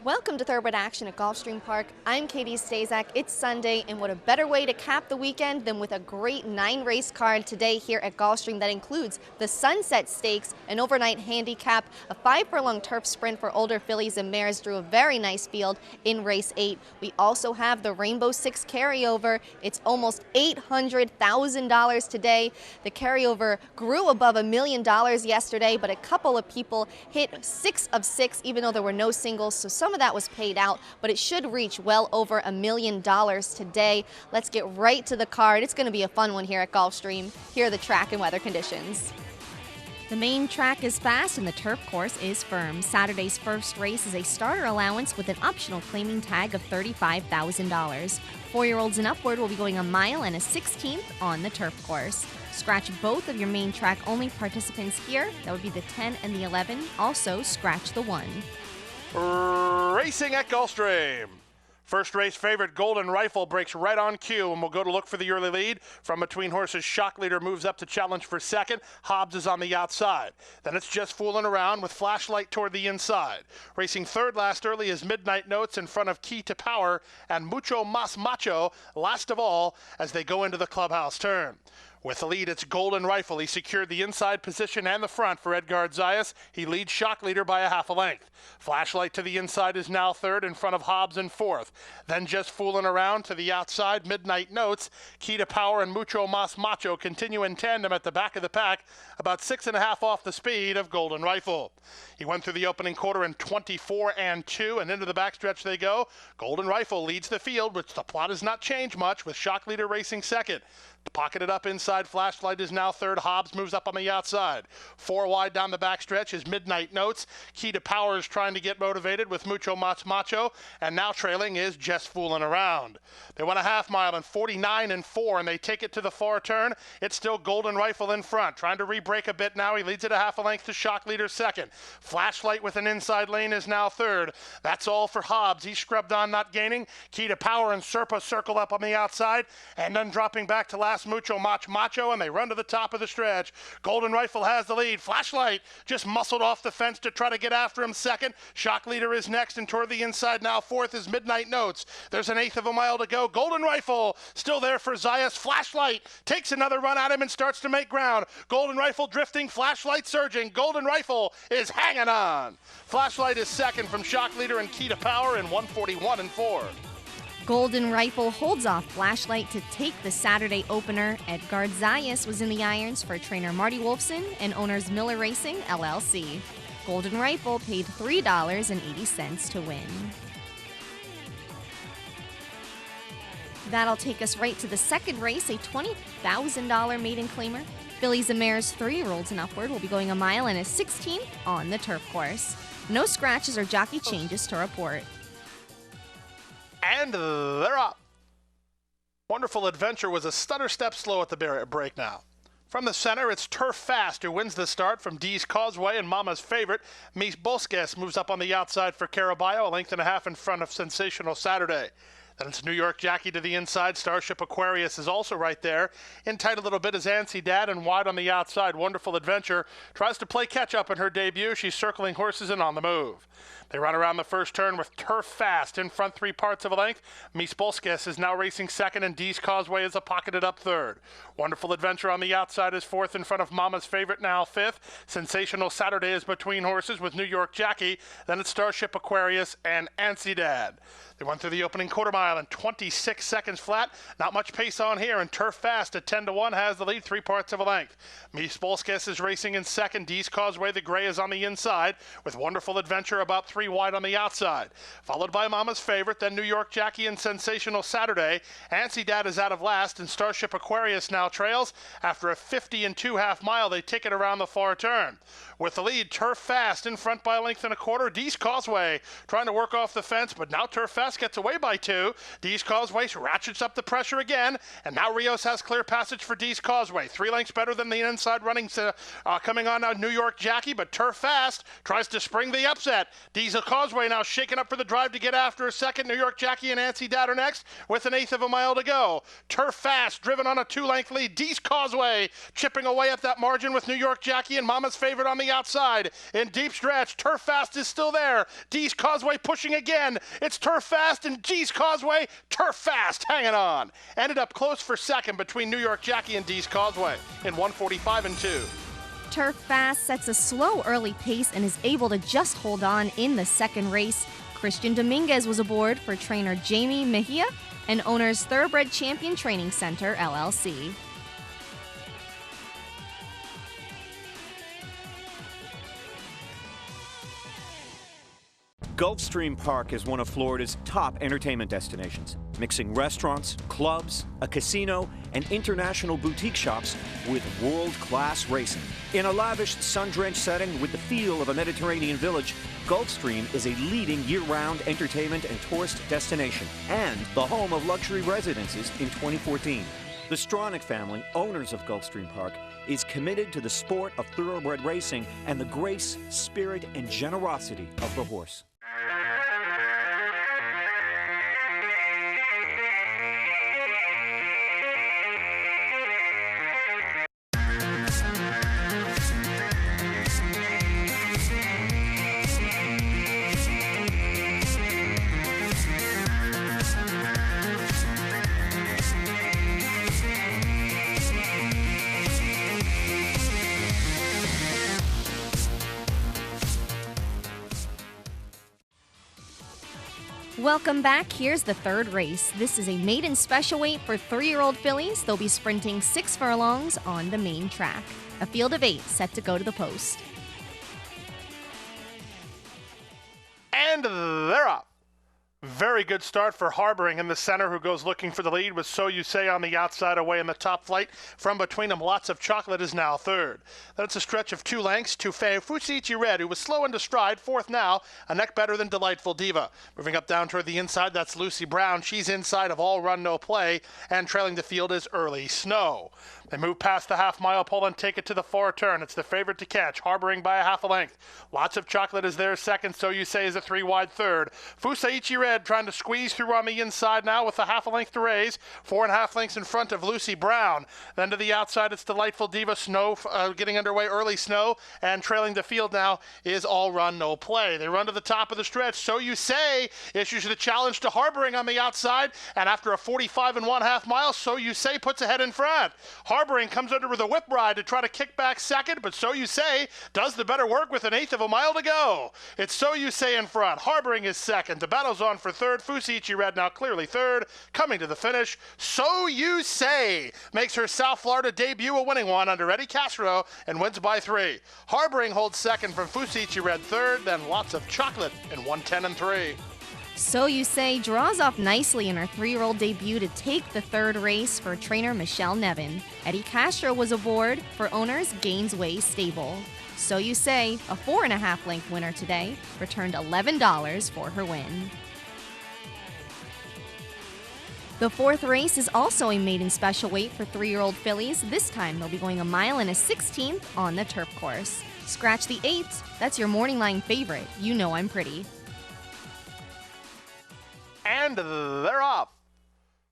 Welcome to Thoroughbred Action at Gulfstream Park. I'm Katie Stazak. It's Sunday, and what a better way to cap the weekend than with a great 9-race card today here at Gulfstream that includes the Sunset Stakes, an overnight handicap, a 5-furlong turf sprint for older fillies and mares drew a very nice field in race 8. We also have the Rainbow Six carryover. It's almost $800,000 today. The carryover grew above $1 million yesterday, but a couple of people hit 6 of 6, even though there were no singles, so some of that was paid out, but it should reach well over $1 million today. Let's get right to the card. It's going to be a fun one here at Gulfstream. Here are the track and weather conditions. The main track is fast and the turf course is firm. Saturday's first race is a starter allowance with an optional claiming tag of $35,000. 4-year-olds and upward will be going a mile and a 16th on the turf course. Scratch both of your main track only participants here. That would be the 10 and the 11. Also scratch the 1. Racing at Gulfstream. First race favorite Golden Rifle breaks right on cue and will go to look for the early lead. From between horses, Shock Leader moves up to challenge for second. Hobbs is on the outside. Then it's Just Fooling Around with Flashlight toward the inside. Racing third last early is Midnight Notes in front of Key to Power and Mucho Mas Macho last of all as they go into the clubhouse turn. With the lead, it's Golden Rifle. He secured the inside position and the front for Edgar Zayas. He leads Shock Leader by a half a length. Flashlight to the inside is now third in front of Hobbs in fourth. Then Just Fooling Around to the outside, Midnight Notes. Key to Power and Mucho Mas Macho continue in tandem at the back of the pack, about 6.5 off the speed of Golden Rifle. He went through the opening quarter in 24 and 2, and into the backstretch they go. Golden Rifle leads the field, which the plot has not changed much, with Shock Leader racing second. Pocketed up inside, Flashlight is now third. Hobbs moves up on the outside. 4 wide down the backstretch is Midnight Notes. Key to Power is trying to get motivated with Mucho Mas Macho, and now trailing is Just Fooling Around. They went a half mile in 49 and 4, and they take it to the far turn. It's still Golden Rifle in front, trying to re-break a bit now. He leads it a half a length to Shock Leader second. Flashlight with an inside lane is now third. That's all for Hobbs. He scrubbed on, not gaining. Key to Power and Serpa circle up on the outside, and then dropping back to last Mucho Mas Macho, and they run to the top of the stretch. Golden Rifle has the lead. Flashlight just muscled off the fence to try to get after him second. Shock Leader is next, and toward the inside now fourth is Midnight Notes. There's an eighth of a mile to go. Golden Rifle still there for Zayas. Flashlight takes another run at him and starts to make ground. Golden Rifle drifting, Flashlight surging. Golden Rifle is hanging on. Flashlight is second from Shock Leader and Key to Power in 141 and 4. Golden Rifle holds off Flashlight to take the Saturday opener. Edgar Zayas was in the irons for trainer Marty Wolfson and owners Miller Racing, LLC. Golden Rifle paid $3.80 to win. That'll take us right to the second race, a $20,000 maiden claimer. Fillies and mares 3-year-olds and upward will be going a mile and a 16th on the turf course. No scratches or jockey changes to report. And they're up. Wonderful Adventure was a stutter step slow at the break now. From the center, it's Turf Fast, who wins the start from Dee's Causeway, and Mama's favorite, Mies Bosques, moves up on the outside for Caraballo, a length and a half in front of Sensational Saturday. Then it's New York Jackie to the inside. Starship Aquarius is also right there. In tight a little bit is Ansi Dad, and wide on the outside, Wonderful Adventure tries to play catch-up in her debut. She's circling horses and on the move. They run around the first turn with Turf Fast in front 3 parts of a length. Mies Bosques is now racing second, and Dee's Causeway is a pocketed up third. Wonderful Adventure on the outside is fourth in front of Mama's favorite, now fifth. Sensational Saturday is between horses with New York Jackie. Then it's Starship Aquarius and Ansi Dad. They went through the opening quarter mile in 26 seconds flat. Not much pace on here, and Turf Fast at 10-1 has the lead 3 parts of a length. Mies Bosques is racing in second. Dee's Causeway, the gray, is on the inside, with Wonderful Adventure about 3 wide on the outside. Followed by Mama's favorite, then New York Jackie and Sensational Saturday. Ansi Dad is out of last, and Starship Aquarius now trails. After a 50 and 2 half mile, they take it around the far turn. With the lead, Turf Fast in front by a length and a quarter. Dee's Causeway trying to work off the fence, but now Turf Fast gets away by 2. Dee's Causeway ratchets up the pressure again, and now Rios has clear passage for Dee's Causeway. 3 lengths better than the inside running coming on now New York Jackie, but Turf Fast tries to spring the upset. Dee's Causeway now shaking up for the drive to get after a second. New York Jackie and Nancy Dad are next with an eighth of a mile to go. Turf Fast driven on a 2-length lead. Dee's Causeway chipping away at that margin with New York Jackie and Mama's Favorite on the outside. In deep stretch, Turf Fast is still there. Dee's Causeway pushing again. It's Turf Fast and Dee's Causeway. Turf Fast hanging on. Ended up close for second between New York Jackie and Dee's Causeway in 1:45 and 2. Turf Fast sets a slow early pace and is able to just hold on in the second race. Christian Dominguez was aboard for trainer Jamie Mejia and owner's Thoroughbred Champion Training Center, LLC. Gulfstream Park is one of Florida's top entertainment destinations, mixing restaurants, clubs, a casino, and international boutique shops with world-class racing. In a lavish, sun-drenched setting with the feel of a Mediterranean village, Gulfstream is a leading year-round entertainment and tourist destination and the home of luxury residences in 2014. The Stronach family, owners of Gulfstream Park, is committed to the sport of thoroughbred racing and the grace, spirit, and generosity of the horse. Welcome back. Here's the third race. This is a maiden special weight for 3-year-old fillies. They'll be sprinting 6 furlongs on the main track. A field of 8 set to go to the post. And they're up. Very good start for Harboring in the center, who goes looking for the lead with So You Say on the outside away in the top flight. From between them, Lots of Chocolate is now third. Then it's a stretch of 2 lengths to Fusiichi Red, who was slow into stride, fourth now, a neck better than Delightful Diva. Moving up down toward the inside, that's Lucy Brown. She's inside of All Run No Play, and trailing the field is Early Snow. They move past the half-mile pole and take it to the far turn. It's the favorite to catch, Harboring by a half a length. Lots of Chocolate is there second, So You Say is a 3-wide third. Fusaichi Red trying to squeeze through on the inside now with a half a length to raise. 4.5 lengths in front of Lucy Brown. Then to the outside, it's Delightful Diva. Snow getting underway, Early Snow, and trailing the field now is All Run No Play. They run to the top of the stretch. So You Say issues the challenge to Harboring on the outside, and after a 45 1/2 miles, So You Say puts ahead in front. Harboring comes under with a whip ride to try to kick back second, but So You Say does the better work with an eighth of a mile to go. It's So You Say in front. Harboring is second. The battle's on for third. Fusiichi Red now clearly third. Coming to the finish, So You Say makes her South Florida debut a winning one under Eddie Castro and wins by 3. Harboring holds second from Fusiichi Red third, then Lots of Chocolate in 1:10 and 3. So You Say draws off nicely in her 3-year-old debut to take the third race for trainer Michelle Nevin. Eddie Castro was aboard for owners Gainesway Stable. So You Say, a 4.5 length winner today, returned $11 for her win. The fourth race is also a maiden special weight for 3-year-old fillies. This time they'll be going 1 mile and a 16th on the turf course. Scratch the 8, that's your morning line favorite. You Know I'm Pretty. And they're off.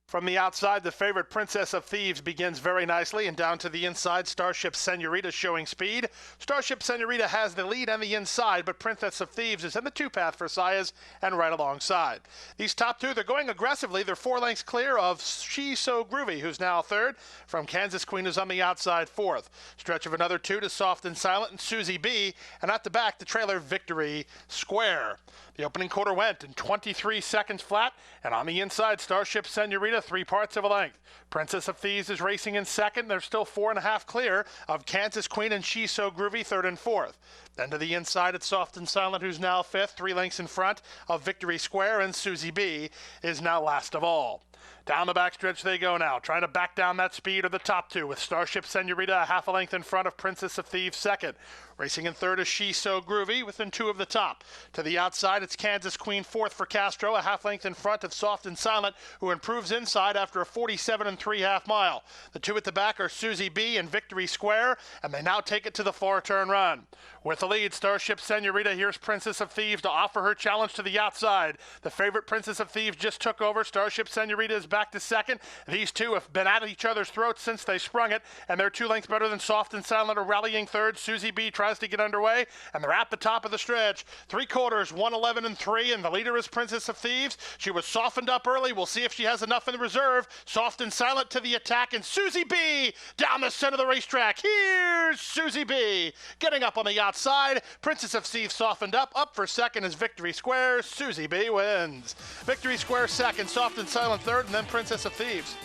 From the outside, the favorite Princess of Thieves begins very nicely, and down to the inside, Starship Senorita showing speed. Starship Senorita has the lead on the inside, but Princess of Thieves is in the 2-path for Sayas and right alongside. These top 2, they're going aggressively. They're 4 lengths clear of She's So Groovy, who's now third. From Kansas Queen, who's on the outside, fourth. Stretch of another 2 to Soft and Silent and Susie B. And at the back, the trailer Victory Square. The opening quarter went in 23 seconds flat, and on the inside, Starship Senorita, 3 parts of a length. Princess of Thieves is racing in second. They're still 4.5 clear of Kansas Queen and She's So Groovy, third and fourth. Then to the inside, it's Soft and Silent, who's now fifth, 3 lengths in front of Victory Square, and Susie B is now last of all. Down the backstretch they go now, trying to back down that speed of the top two, with Starship Senorita a half a length in front of Princess of Thieves second. Racing in third is She's So Groovy, within two of the top. To the outside, it's Kansas Queen fourth for Castro, a half length in front of Soft and Silent, who improves inside after a 47 3/2 mile. The two at the back are Susie B and Victory Square, and they now take it to the four-turn run. With the lead, Starship Senorita, here's Princess of Thieves to offer her challenge to the outside. The favorite Princess of Thieves just took over. Starship Senorita is back to second. These two have been at each other's throats since they sprung it, and they're 2 lengths better than Soft and Silent are rallying third. Susie B tries to get underway, and they're at the top of the stretch. 3/4, 1:11 3, and the leader is Princess of Thieves. She was softened up early. We'll see if she has enough in the reserve. Soft and Silent to the attack, and Susie B down the center of the racetrack. Here's Susie B getting up on the outside. Princess of Thieves softened up. Up for second is Victory Square. Susie B wins. Victory Square second, Soft and Silent third, and then Princess of Thieves.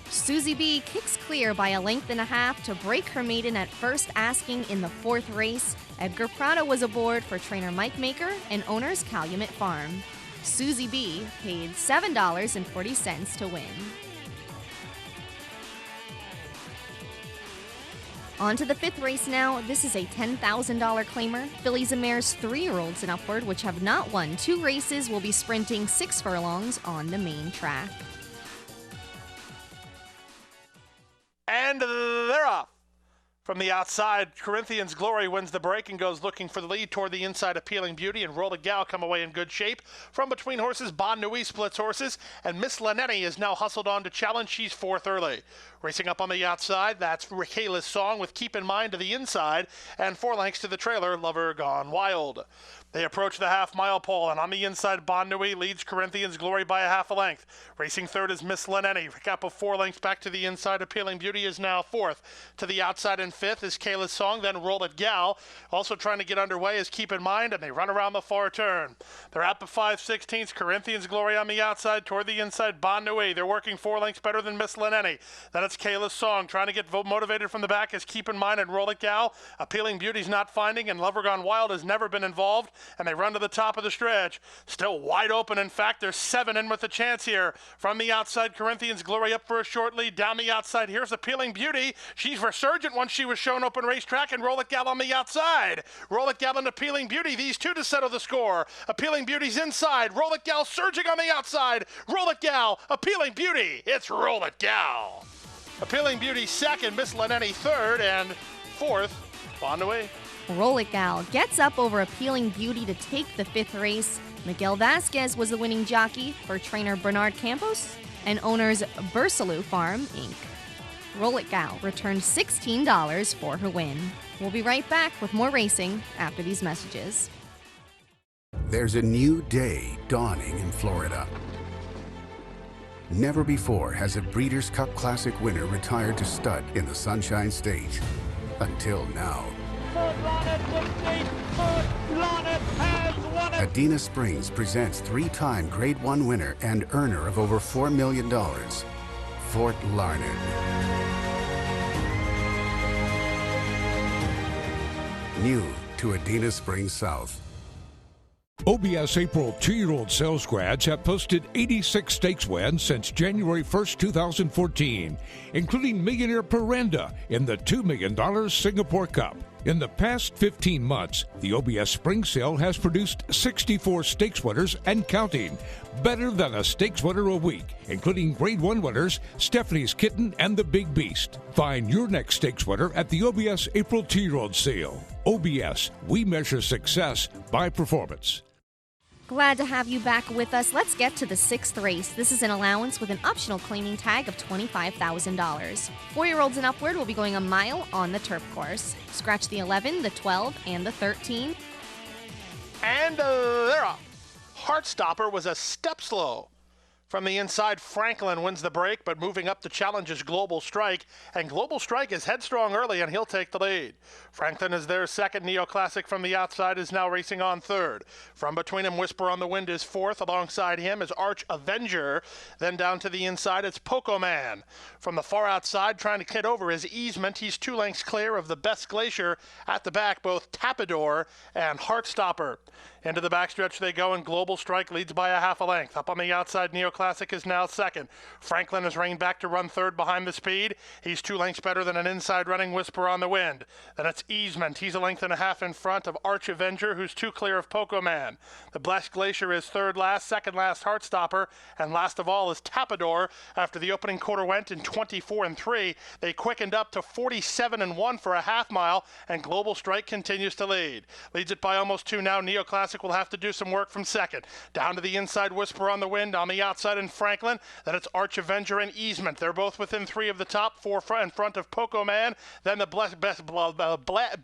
Susie B kicks clear by 1.5 to break her maiden at first asking in the fourth race. Edgar Prado was aboard for trainer Mike Maker and owners Calumet Farm. Susie B paid $7.40 to win. On to the fifth race now. This is a $10,000 claimer. Fillies and Mares 3-year-olds and upward, which have not won 2 races, will be sprinting 6 furlongs on the main track. And they're off. From the outside, Corinthians Glory wins the break and goes looking for the lead toward the inside. Appealing Beauty and Roll the Gal come away in good shape. From between horses, Bon Nuit splits horses, and Miss Lanetti is now hustled on to challenge. She's fourth early. Racing up on the outside, that's Raquela's Song with Keep in Mind to the inside, and 4 lengths to the trailer, Lover Gone Wild. They approach the half-mile pole, and on the inside, Bon Nuit leads Corinthians Glory by a half a length. Racing third is Miss Lanetti. A gap of 4 lengths back to the inside. Appealing Beauty is now fourth. To the outside in fifth is Kayla's Song, then Roll It Gal. Also trying to get underway is Keep in Mind, and they run around the far turn. They're at the 5/16. Corinthians Glory on the outside. Toward the inside, Bon Nuit. They're working 4 lengths better than Miss Lanetti. Then it's Kayla's Song. Trying to get motivated from the back is Keep in Mind and Roll It Gal. Appealing Beauty's not finding, and Lover Gone Wild has never been involved, and they run to the top of the stretch. Still wide open. In fact, there's 7 in with a chance here. From the outside, Corinthians Glory up for a short lead. Down the outside, here's Appealing Beauty. She's resurgent once she was shown open racetrack, and Roll It Gal on the outside. Roll It Gal and Appealing Beauty, these two to settle the score. Appealing Beauty's inside. Roll It Gal surging on the outside. Roll It Gal, Appealing Beauty. It's Roll It Gal. Appealing Beauty second, Miss Lanetti third, and fourth, Bon Nuit. Roll It Gal gets up over Appealing Beauty to take the 5th race. Miguel Vasquez was the winning jockey for trainer Bernard Campos and owners Bersalou Farm, Inc. Roll It Gal returned $16 for her win. We'll be right back with more racing after these messages. There's a new day dawning in Florida. Never before has a Breeders' Cup Classic winner retired to stud in the Sunshine State. Until now. Adena Springs presents 3-time Grade 1 winner and earner of over $4 million, Fort Larned. New to Adena Springs South. OBS April 2-year-old sales grads have posted 86 stakes wins since January 1st, 2014, including millionaire Perenda in the $2 million Singapore Cup. In the past 15 months, the OBS Spring Sale has produced 64 stakes winners and counting, better than a stakes winner a week, including Grade 1 winners Stephanie's Kitten and the Big Beast. Find your next stakes winner at the OBS April 2-year-old sale. OBS, we measure success by performance. Glad to have you back with us. Let's get to the 6th race. This is an allowance with an optional claiming tag of $25,000. 4-year-olds and upward will be going a mile on the turf course. Scratch the 11, the 12, and the 13. And they're off. Heartstopper was a step slow. From the inside, Franklin wins the break, but moving up to challenge is Global Strike, and Global Strike is headstrong early, and he'll take the lead. Franklin is their second. Neoclassic from the outside is now racing on third. From between him, Whisper on the Wind is fourth. Alongside him is Arch Avenger. Then down to the inside, it's Poco Man. From the far outside, trying to get over is Easement. He's 2 lengths clear of the best Glacier. At the back, both Tapador and Heartstopper. Into the backstretch they go, and Global Strike leads by a half a length. Up on the outside, Neoclassic Neoclassic is now second. Franklin has reined back to run third behind the speed. He's 2 lengths better than an inside running Whisper on the Wind. Then it's Easement. He's a length and a half in front of Arch Avenger, who's 2 clear of Poco Man. The Blessed Glacier is third last, second last Heartstopper, and last of all is Tapador. After the opening quarter went in 24-3, they quickened up to 47-1 for a half mile, and Global Strike continues to lead. Leads it by almost 2 now. Neoclassic will have to do some work from second. Down to the inside, Whisper on the Wind. On the outside in Franklin, then it's Arch Avenger and Easement. They're both within 3 of the top, 4 in front of Poco Man. Then the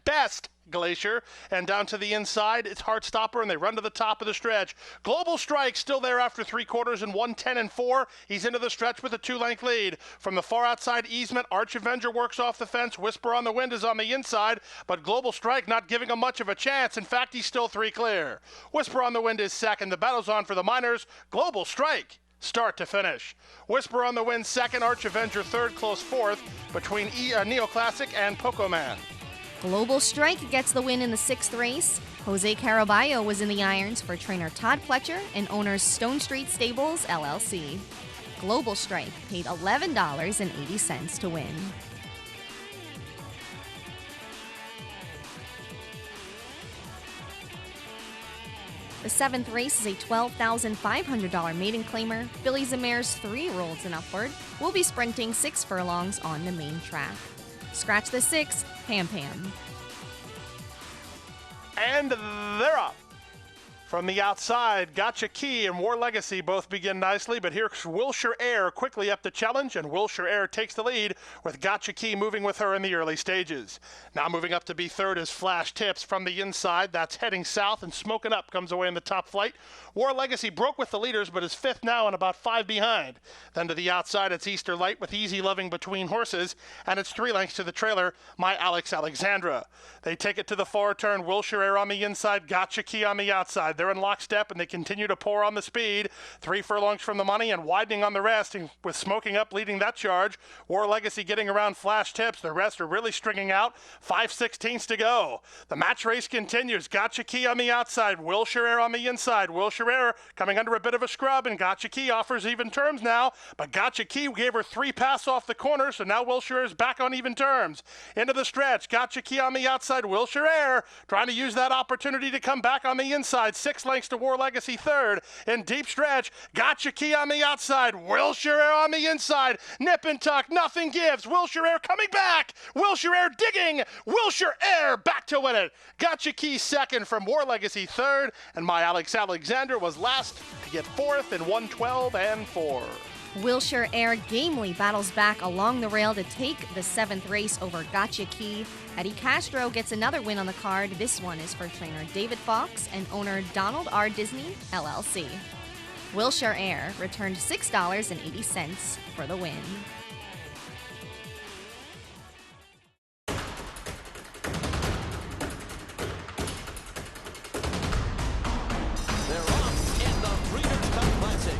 Best Glacier, and down to the inside it's Heartstopper, and they run to the top of the stretch. Global Strike still there after 3 quarters in 1:10-4. He's into the stretch with a 2-length lead. From the far outside, Easement, Arch Avenger works off the fence. Whisper on the Wind is on the inside, but Global Strike not giving him much of a chance. In fact, he's still 3 clear. Whisper on the Wind is second. The battle's on for the Miners. Global Strike start to finish. Whisper on the Wind second, Arch Avenger third, close fourth between Neoclassic and Poco Man. Global Strike gets the win in the 6th race. Jose Caraballo was in the irons for trainer Todd Pletcher and owners Stone Street Stables, LLC. Global Strike paid $11.80 to win. The 7th race is a $12,500 maiden claimer. Fillies and Mares 3-year-olds and upward will be sprinting 6 furlongs on the main track. Scratch the 6, Pam Pam. And they're up. From the outside, Gotcha Key and War Legacy both begin nicely, but here's Wilshire Air quickly up the challenge, and Wilshire Air takes the lead with Gotcha Key moving with her in the early stages. Now moving up to be third is Flash Tips from the inside. That's heading south, and Smoking Up comes away in the top flight. War Legacy broke with the leaders, but is 5th now and about 5 behind. Then to the outside, it's Easter Light with Easy Loving between horses, and it's 3 lengths to the trailer, My Alex Alexandra. They take it to the far turn. Wilshire Air on the inside, Gotcha Key on the outside. They're in lockstep, and they continue to pour on the speed. 3 furlongs from the money and widening on the rest, and with Smoking Up leading that charge. War Legacy getting around Flash Tips. The rest are really stringing out. 5/16 to go. The match race continues. Gotcha Key on the outside. Wilshire Air on the inside. Wilshire Air coming under a bit of a scrub, and Gotcha Key offers even terms now, but Gotcha Key gave her 3 passes off the corner, so now Wilshire Air is back on even terms. Into the stretch. Gotcha Key on the outside. Wilshire Air trying to use that opportunity to come back on the inside. 6 lengths to War Legacy third. In deep stretch, Gotcha Key on the outside. Wilshire Air on the inside. Nip and tuck, nothing gives. Wilshire Air coming back. Wilshire Air digging. Wilshire Air back to win it. Gotcha Key second from War Legacy third, and My Alex Alexander was last to get 4th in 1:12-4. Wilshire Air gamely battles back along the rail to take the 7th race over Gotcha Key. Eddie Castro gets another win on the card. This one is for trainer David Fox and owner Donald R. Disney, LLC. Wilshire Air returned $6.80 for the win. They're off in the Breeders' Cup Classic.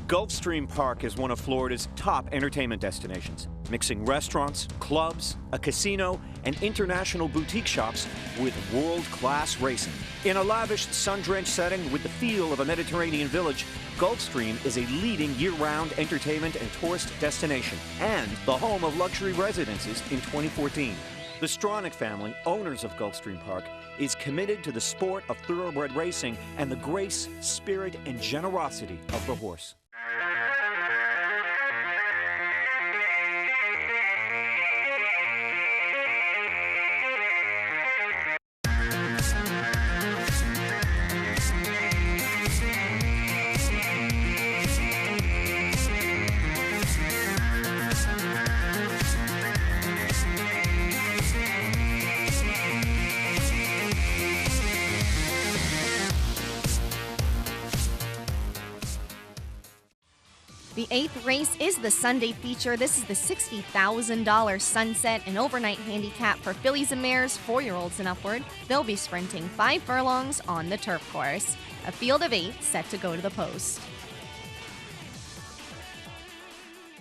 Gulfstream Park is one of Florida's top entertainment destinations, mixing restaurants, clubs, a casino, and international boutique shops with world-class racing. In a lavish, sun-drenched setting with the feel of a Mediterranean village, Gulfstream is a leading year-round entertainment and tourist destination and the home of luxury residences in 2014. The Stronach family, owners of Gulfstream Park, is committed to the sport of thoroughbred racing and the grace, spirit, and generosity of the horse. eighth race is the Sunday feature. This is the $60,000 Sunset and Overnight Handicap for fillies and mares, 4-year-olds and upward. They'll be sprinting 5 furlongs on the turf course. A field of 8 set to go to the post.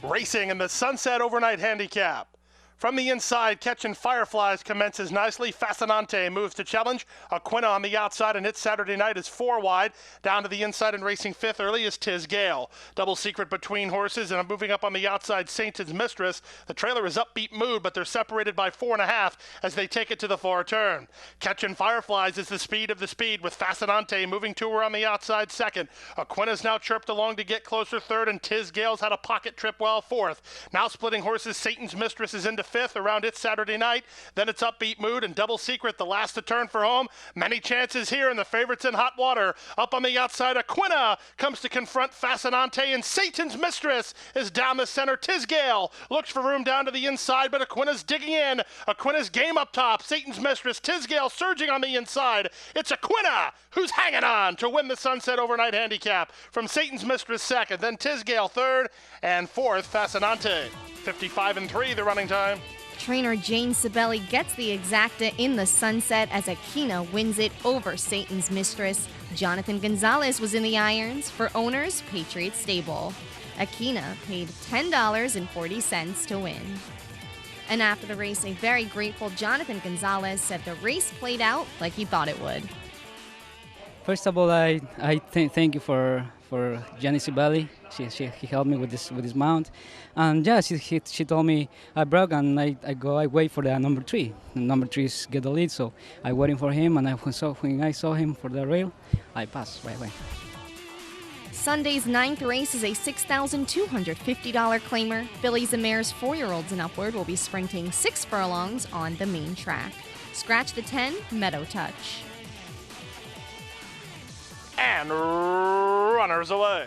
Racing in the Sunset Overnight Handicap. From the inside, Catching Fireflies commences nicely. Fascinante moves to challenge. Aquina on the outside, and it's Saturday night is 4 wide. Down to the inside and racing 5th early is Tiz Gale. Double Secret between horses, and I'm moving up on the outside, Satan's Mistress. The trailer is Upbeat Mood, but they're separated by 4.5 as they take it to the far turn. Catching Fireflies is the speed of the speed, with Fascinante moving to her on the outside 2nd. Aquina's now chirped along to get closer 3rd, and Tiz Gale's had a pocket trip well 4th. Now splitting horses, Satan's Mistress is into 5th around It's Saturday Night. Then it's Upbeat Mood and Double Secret, the last to turn for home. Many chances here, and the favorites in hot water. Up on the outside, Aquina comes to confront Fascinante, and Satan's Mistress is down the center. Tiz Gale looks for room down to the inside, but Aquina's digging in. Aquina's game up top. Satan's Mistress, Tiz Gale surging on the inside. It's Aquina who's hanging on to win the Sunset Overnight Handicap. From Satan's Mistress 2nd, then Tiz Gale 3rd, and 4th, Fascinante. 55-3 the running time. Trainer Jane Sibeli gets the exacta in the Sunset as Aquina wins it over Satan's Mistress. Jonathan Gonzalez was in the irons for owners Patriot Stable. Aquina paid $10.40 to win. And after the race, a very grateful Jonathan Gonzalez said the race played out like he thought it would. First of all, I thank you for Jenny Sibeli. He helped me with this mount, and yeah, she told me I broke, and I wait for the number 3. The number 3 is get the lead, so I waiting for him, and when I saw him for the rail, I passed right away. Sunday's 9th race is a $6,250 claimer. Fillies and mares, 4-year-olds and upward, will be sprinting 6 furlongs on the main track. Scratch the 10, Meadow Touch. And runners away.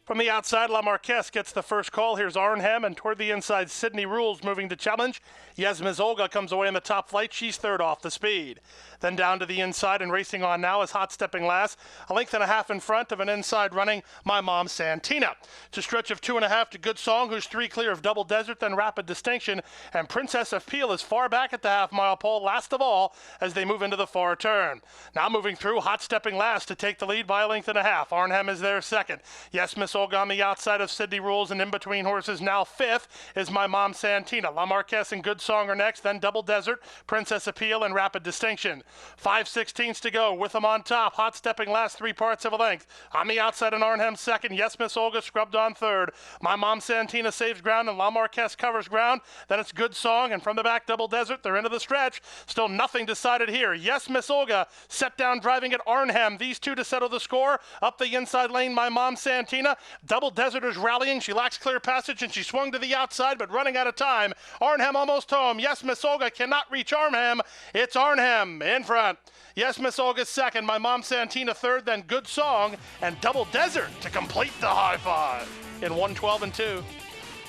From the outside, La Marquez gets the first call. Here's Arnhem, and toward the inside, Sydney Rules moving to challenge. Yasmiz Olga comes away in the top flight. She's 3rd off the speed. Then down to the inside and racing on now is Hot Stepping Last, a length and a half in front of an inside running My Mom Santina. It's a stretch of 2.5 to Good Song, who's 3 clear of Double Desert, then Rapid Distinction, and Princess of Peel is far back at the half-mile pole, last of all, as they move into the far turn. Now moving through, Hot Stepping Last to take the lead by a length and a half. Arnhem is there 2nd. Yes, Miss Olga on the outside of Sydney Rules, and in between horses now 5th is My Mom Santina. La Marquez and Good Song are next, then Double Desert, Princess Appeal, and Rapid Distinction. 5/16 to go with them on top. Hot Stepping Last 3 parts of a length. On the outside in Arnhem 2nd. Yes, Miss Olga scrubbed on 3rd. My Mom Santina saves ground, and La Marquez covers ground. Then it's Good Song, and from the back, Double Desert. They're into the stretch. Still nothing decided here. Yes, Miss Olga set down driving at Arnhem. These two to settle the score. Up the inside lane, My Mom Santina. Double Desert is rallying. She lacks clear passage, and she swung to the outside, but running out of time. Arnhem almost home. Yes, Miss Olga cannot reach Arnhem. It's Arnhem in front. Yes, Miss Olga 2nd. My Mom Santina 3rd, then Good Song, and Double Desert to complete the high five in 1:12-2.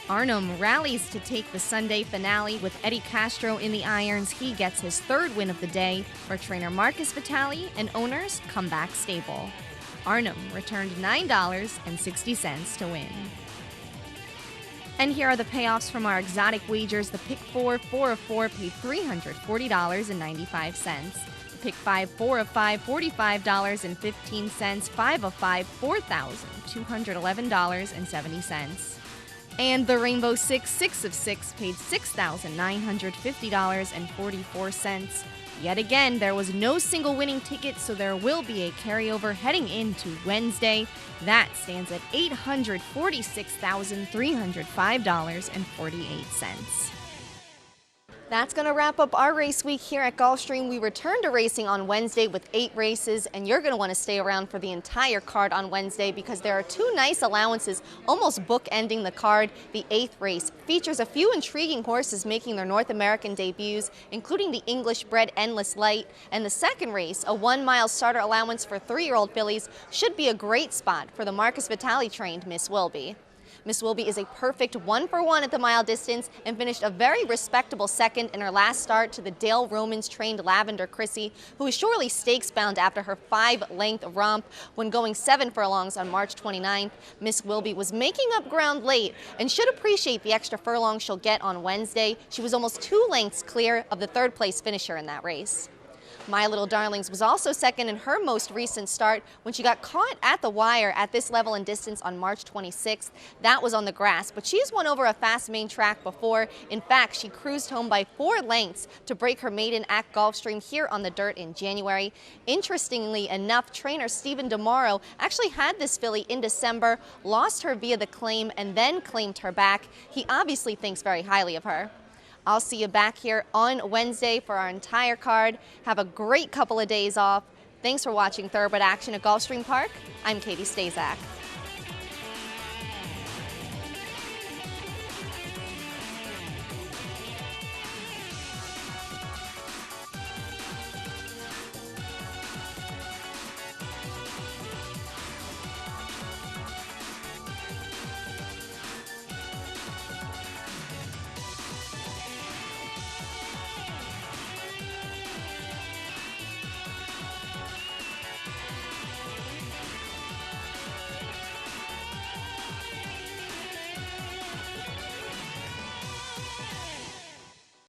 Arnhem rallies to take the Sunday finale with Eddie Castro in the irons. He gets his 3rd win of the day for trainer Marcus Vitale and owners Comeback Stable. Arnhem returned $9.60 to win. And here are the payoffs from our exotic wagers. The pick 4, 4 of 4 paid $340.95. The pick 5, 4 of 5, $45.15. 5 of 5, $4,211.70. And the Rainbow 6, 6 of 6 paid $6,950.44. Yet again, there was no single winning ticket, so there will be a carryover heading into Wednesday. That stands at $846,305.48. That's going to wrap up our race week here at Gulfstream. We return to racing on Wednesday with 8 races, and you're going to want to stay around for the entire card on Wednesday because there are 2 nice allowances almost bookending the card. The 8th race features a few intriguing horses making their North American debuts, including the English-bred Endless Light. And the 2nd race, a 1-mile starter allowance for 3-year-old fillies, should be a great spot for the Marcus Vitale-trained Miss Wilby. Miss Wilby is a perfect 1-for-1 at the mile distance and finished a very respectable second in her last start to the Dale Romans trained Lavender Chrissy, who is surely stakes bound after her 5-length romp when going 7 furlongs on March 29th. Miss Wilby was making up ground late and should appreciate the extra furlong she'll get on Wednesday. She was almost 2 lengths clear of the 3rd place finisher in that race. My Little Darlings was also second in her most recent start when she got caught at the wire at this level and distance on March 26th. That was on the grass, but she's won over a fast main track before. In fact, she cruised home by 4 lengths to break her maiden at Gulfstream here on the dirt in January. Interestingly enough, trainer Stephen DeMauro actually had this filly in December, lost her via the claim, and then claimed her back. He obviously thinks very highly of her. I'll see you back here on Wednesday for our entire card. Have a great couple of days off. Thanks for watching Thoroughbred Action at Gulfstream Park. I'm Katie Stazak.